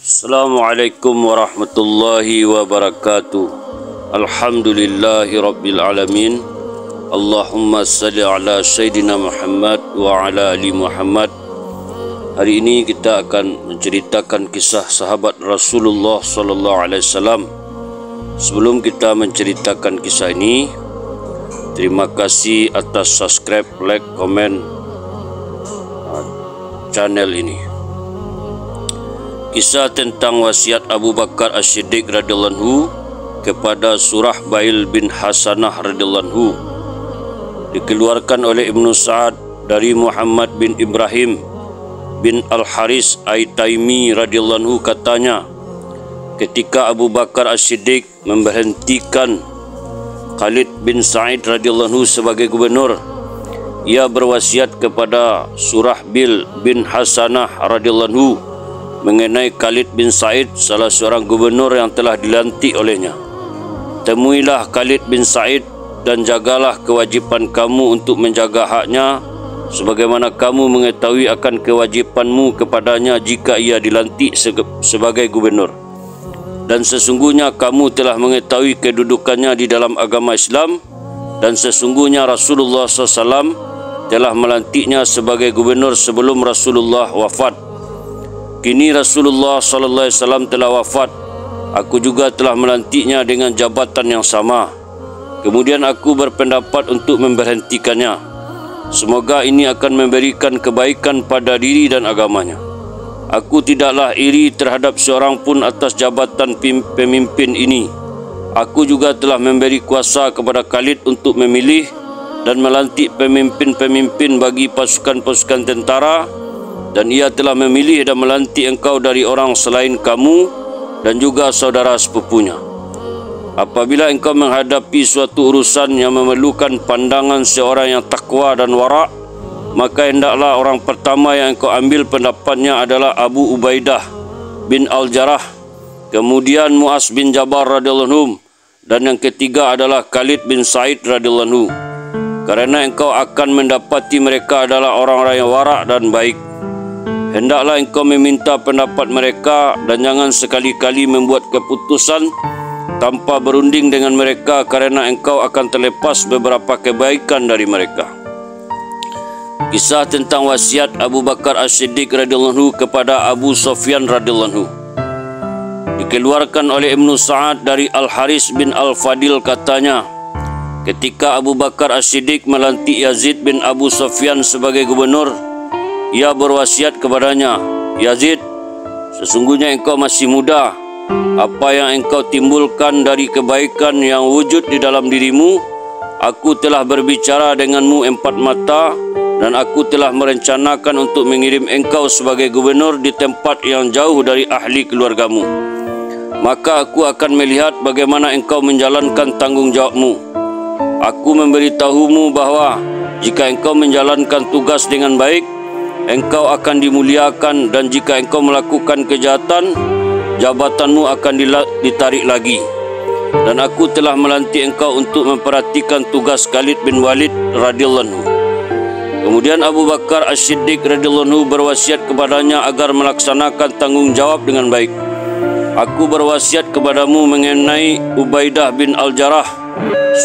Assalamualaikum warahmatullahi wabarakatuh. Alhamdulillahi rabbil alamin. Allahumma salli ala Sayyidina Muhammad wa ala ali Muhammad. Hari ini kita akan menceritakan kisah sahabat Rasulullah sallallahu alaihi wasallam. Sebelum kita menceritakan kisah ini, terima kasih atas subscribe, like, komen channel ini. Kisah tentang wasiat Abu Bakar As-Siddiq radhiyallahu anhu kepada Surahbail bin Hasanah radhiyallahu anhu dikeluarkan oleh Ibnu Sa'ad dari Muhammad bin Ibrahim bin Al-Haris Aitaimi radhiyallahu anhu, katanya, ketika Abu Bakar As-Siddiq memberhentikan Khalid bin Sa'id radhiyallahu anhu sebagai gubernur, ia berwasiat kepada Surahbil bin Hasanah radhiyallahu anhu mengenai Khalid bin Sa'id, salah seorang gubernur yang telah dilantik olehnya. Temuilah Khalid bin Sa'id dan jagalah kewajipan kamu untuk menjaga haknya, sebagaimana kamu mengetahui akan kewajipanmu kepadanya jika ia dilantik sebagai gubernur. Dan sesungguhnya kamu telah mengetahui kedudukannya di dalam agama Islam, dan sesungguhnya Rasulullah SAW telah melantiknya sebagai gubernur sebelum Rasulullah wafat. Kini Rasulullah SAW telah wafat, aku juga telah melantiknya dengan jabatan yang sama. Kemudian aku berpendapat untuk memberhentikannya. Semoga ini akan memberikan kebaikan pada diri dan agamanya. Aku tidaklah iri terhadap seorang pun atas jabatan pemimpin ini. Aku juga telah memberi kuasa kepada Khalid untuk memilih dan melantik pemimpin-pemimpin bagi pasukan-pasukan tentara, dan ia telah memilih dan melantik engkau dari orang selain kamu dan juga saudara sepupunya. Apabila engkau menghadapi suatu urusan yang memerlukan pandangan seorang yang takwa dan wara', maka hendaklah orang pertama yang engkau ambil pendapatnya adalah Abu Ubaidah bin Al-Jarrah, kemudian Mu'az bin Jabal radhiyallahu anhu, dan yang ketiga adalah Khalid bin Sa'id radhiyallahu anhu, karena engkau akan mendapati mereka adalah orang-orang yang wara' dan baik. Hendaklah engkau meminta pendapat mereka dan jangan sekali-kali membuat keputusan tanpa berunding dengan mereka, karena engkau akan terlepas beberapa kebaikan dari mereka. Kisah tentang wasiat Abu Bakar As-Siddiq radhiyallahu anhu kepada Abu Sufyan radhiyallahu anhu dikeluarkan oleh Ibnu Sa'ad dari Al-Haris bin Al-Fadil, katanya, ketika Abu Bakar As-Siddiq melantik Yazid bin Abu Sufyan sebagai gubernur, ia berwasiat kepadanya, Yazid, sesungguhnya engkau masih muda. Apa yang engkau timbulkan dari kebaikan yang wujud di dalam dirimu, aku telah berbicara denganmu empat mata, dan aku telah merencanakan untuk mengirim engkau sebagai gubernur di tempat yang jauh dari ahli keluargamu. Maka aku akan melihat bagaimana engkau menjalankan tanggungjawabmu. Aku memberitahumu bahwa jika engkau menjalankan tugas dengan baik, engkau akan dimuliakan, dan jika engkau melakukan kejahatan, jabatanmu akan ditarik lagi. Dan aku telah melantik engkau untuk memperhatikan tugas Khalid bin Walid radhiyallahu anhu. Kemudian Abu Bakar As-Siddiq radhiyallahu anhu berwasiat kepadanya agar melaksanakan tanggungjawab dengan baik. Aku berwasiat kepadamu mengenai Ubaidah bin Al-Jarrah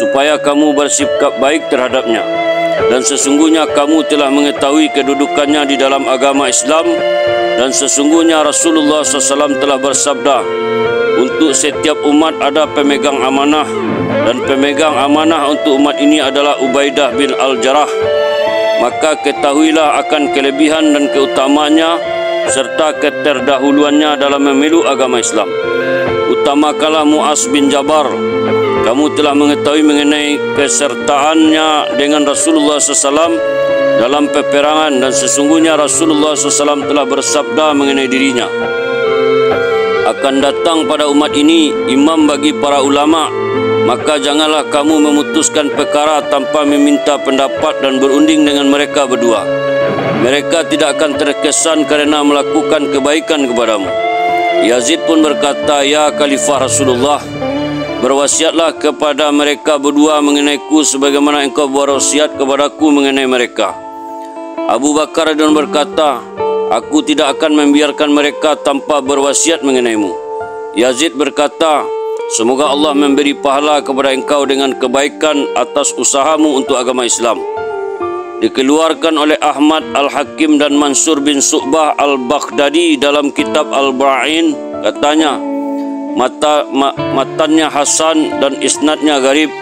supaya kamu bersikap baik terhadapnya. Dan sesungguhnya kamu telah mengetahui kedudukannya di dalam agama Islam, dan sesungguhnya Rasulullah SAW telah bersabda, untuk setiap umat ada pemegang amanah, dan pemegang amanah untuk umat ini adalah Ubaidah bin Al-Jarrah. Maka ketahuilah akan kelebihan dan keutamaannya serta keterdahuluannya dalam memeluk agama Islam. Utamakanlah Mu'az bin Jabal. Kamu telah mengetahui mengenai kesertaannya dengan Rasulullah SAW dalam peperangan, dan sesungguhnya Rasulullah SAW telah bersabda mengenai dirinya, akan datang pada umat ini imam bagi para ulama, maka janganlah kamu memutuskan perkara tanpa meminta pendapat dan berunding dengan mereka berdua. Mereka tidak akan terkesan kerana melakukan kebaikan kepadamu. Yazid pun berkata, ya Khalifah Rasulullah, berwasiatlah kepada mereka berdua mengenaiku sebagaimana engkau berwasiat kepadaku mengenai mereka. Abu Bakar dan berkata, Aku tidak akan membiarkan mereka tanpa berwasiat mengenaimu. Yazid berkata, semoga Allah memberi pahala kepada engkau dengan kebaikan atas usahamu untuk agama Islam. Dikeluarkan oleh Ahmad Al-Hakim dan Mansur bin Su'bah Al-Baghdadi dalam kitab Al-Bra'in, katanya, matannya Hasan dan isnadnya garib.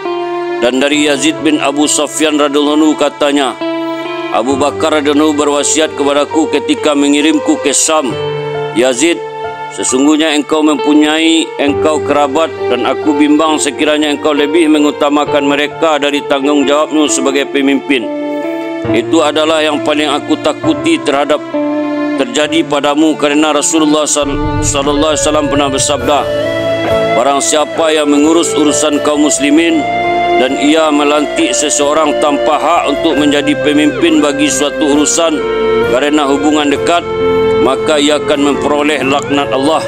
Dan dari Yazid bin Abu Sufyan radhiyallahu anhu katanya, Abu Bakar radhiyallahu anhu berwasiat kepadaku ketika mengirimku ke Syam, Yazid, sesungguhnya engkau mempunyai kerabat dan aku bimbang sekiranya engkau lebih mengutamakan mereka dari tanggung jawabmu sebagai pemimpin. Itu adalah yang paling aku takuti terhadap terjadi padamu, karena Rasulullah sallallahu alaihi wasallam pernah bersabda, barang siapa yang mengurus urusan kaum muslimin dan ia melantik seseorang tanpa hak untuk menjadi pemimpin bagi suatu urusan karena hubungan dekat, maka ia akan memperoleh laknat Allah.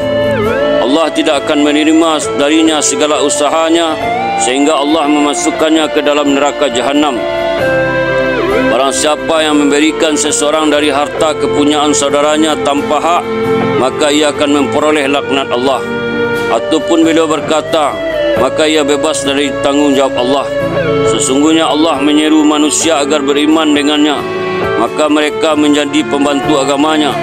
Allah tidak akan menerima darinya segala usahanya sehingga Allah memasukkannya ke dalam neraka jahanam. Barang siapa yang memberikan seseorang dari harta kepunyaan saudaranya tanpa hak, maka ia akan memperoleh laknat Allah. Ataupun beliau berkata, maka ia bebas dari tanggungjawab Allah. Sesungguhnya Allah menyeru manusia agar beriman dengannya, maka mereka menjadi pembantu agamanya.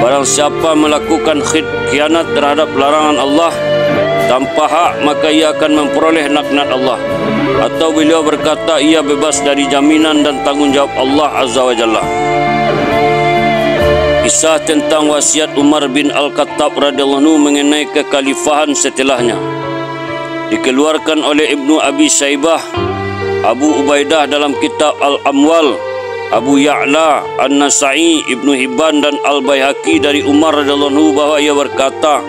Barang siapa melakukan khianat terhadap larangan Allah tanpa hak, maka ia akan memperoleh laknat Allah. Atau beliau berkata, ia bebas dari jaminan dan tanggungjawab Allah Azza wa Jalla. Kisah tentang wasiat Umar bin Al-Khattab radhiyallahu anhu mengenai kekhalifahan setelahnya dikeluarkan oleh Ibnu Abi Syaibah, Abu Ubaidah dalam kitab Al-Amwal, Abu Ya'la, An-Nasa'i, Ibnu Hibban dan Al-Baihaqi dari Umar radhiyallahu anhu bahwa ia berkata,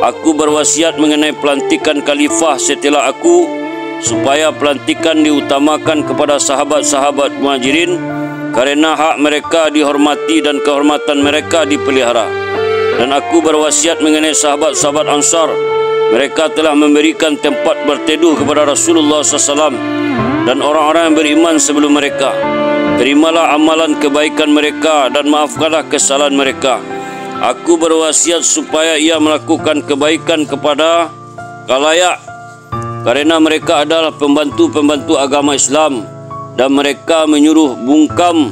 aku berwasiat mengenai pelantikan khalifah setelah aku, supaya pelantikan diutamakan kepada sahabat-sahabat Muhajirin karena hak mereka dihormati dan kehormatan mereka dipelihara. Dan aku berwasiat mengenai sahabat-sahabat Ansar, mereka telah memberikan tempat berteduh kepada Rasulullah SAW dan orang-orang yang beriman sebelum mereka. Terimalah amalan kebaikan mereka dan maafkanlah kesalahan mereka. Aku berwasiat supaya ia melakukan kebaikan kepada khalayak, karena mereka adalah pembantu-pembantu agama Islam dan mereka menyuruh bungkam.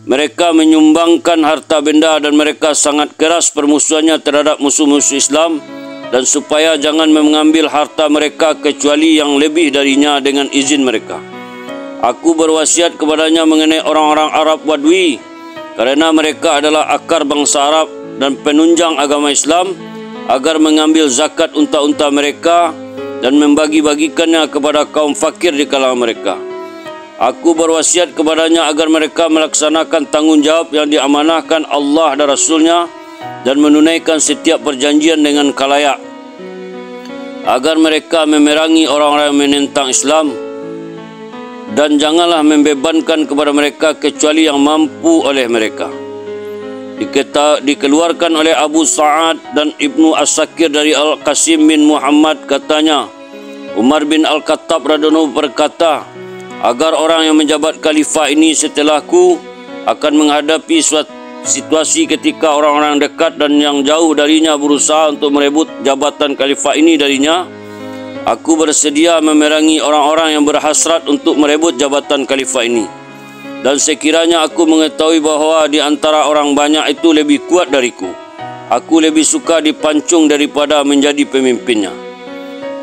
Mereka menyumbangkan harta benda dan mereka sangat keras permusuhannya terhadap musuh-musuh Islam, dan supaya jangan mengambil harta mereka kecuali yang lebih darinya dengan izin mereka. Aku berwasiat kepadanya mengenai orang-orang Arab Badui, karena mereka adalah akar bangsa Arab dan penunjang agama Islam, agar mengambil zakat unta-unta mereka dan membagi-bagikannya kepada kaum fakir di kalangan mereka. Aku berwasiat kepadanya agar mereka melaksanakan tanggungjawab yang diamanahkan Allah dan Rasulnya dan menunaikan setiap perjanjian dengan khalayak, agar mereka memerangi orang-orang yang menentang Islam, dan janganlah membebankan kepada mereka kecuali yang mampu oleh mereka. Dikeluarkan oleh Abu Sa'ad dan Ibnu As-Sakir dari Al-Qasim bin Muhammad, katanya, Umar bin Al-Khattab radhiyallahu anhu berkata, agar orang yang menjabat khalifah ini setelahku akan menghadapi suatu situasi ketika orang-orang dekat dan yang jauh darinya berusaha untuk merebut jabatan khalifah ini darinya, aku bersedia memerangi orang-orang yang berhasrat untuk merebut jabatan khalifah ini. Dan sekiranya aku mengetahui bahawa di antara orang banyak itu lebih kuat dariku, aku lebih suka dipancung daripada menjadi pemimpinnya.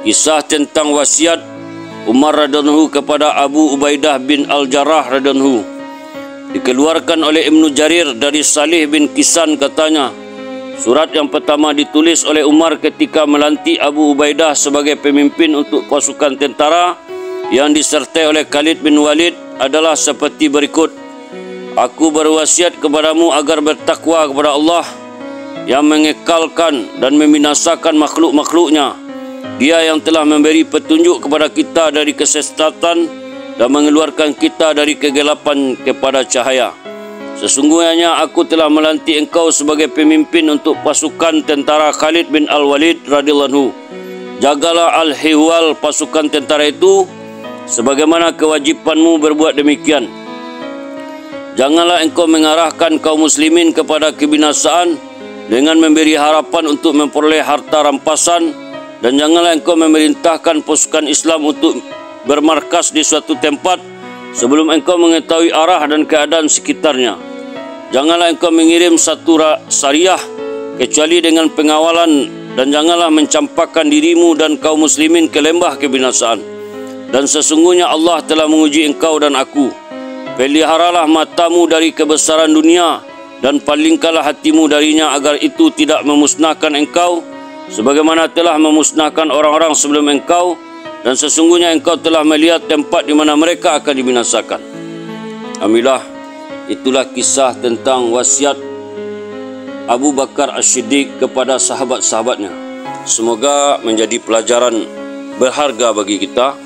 Kisah tentang wasiat Umar radhiyallahu kepada Abu Ubaidah bin Al-Jarrah radhiyallahu dikeluarkan oleh Ibnu Jarir dari Salih bin Kisan, katanya, surat yang pertama ditulis oleh Umar ketika melantik Abu Ubaidah sebagai pemimpin untuk pasukan tentara yang disertai oleh Khalid bin Walid adalah seperti berikut. Aku berwasiat kepadamu agar bertakwa kepada Allah yang mengekalkan dan membinasakan makhluk-makhluknya. Dia yang telah memberi petunjuk kepada kita dari kesesatan dan mengeluarkan kita dari kegelapan kepada cahaya. Sesungguhnya aku telah melantik engkau sebagai pemimpin untuk pasukan tentara Khalid bin Al-Walid radhiyallahu anhu. Jagalah al-hihwal pasukan tentara itu sebagaimana kewajipanmu berbuat demikian. Janganlah engkau mengarahkan kaum muslimin kepada kebinasaan dengan memberi harapan untuk memperoleh harta rampasan, dan janganlah engkau memerintahkan pasukan Islam untuk bermarkas di suatu tempat sebelum engkau mengetahui arah dan keadaan sekitarnya. Janganlah engkau mengirim satu syariah kecuali dengan pengawalan, dan janganlah mencampakkan dirimu dan kaum muslimin ke lembah kebinasaan. Dan sesungguhnya Allah telah menguji engkau dan aku. Peliharalah matamu dari kebesaran dunia dan palingkanlah hatimu darinya, agar itu tidak memusnahkan engkau sebagaimana telah memusnahkan orang-orang sebelum engkau, dan sesungguhnya engkau telah melihat tempat di mana mereka akan dibinasakan. Alhamdulillah, itulah kisah tentang wasiat Abu Bakar As-Siddiq kepada sahabat-sahabatnya. Semoga menjadi pelajaran berharga bagi kita.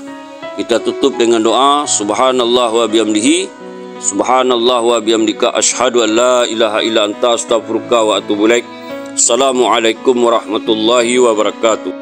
Kita tutup dengan doa. Subhanallah wa bihamdihi, subhanallah wa bihamdika, asyhadu an la ilaha illa anta, astaghfiruka wa atubu ilaik. Assalamualaikum warahmatullahi wabarakatuh.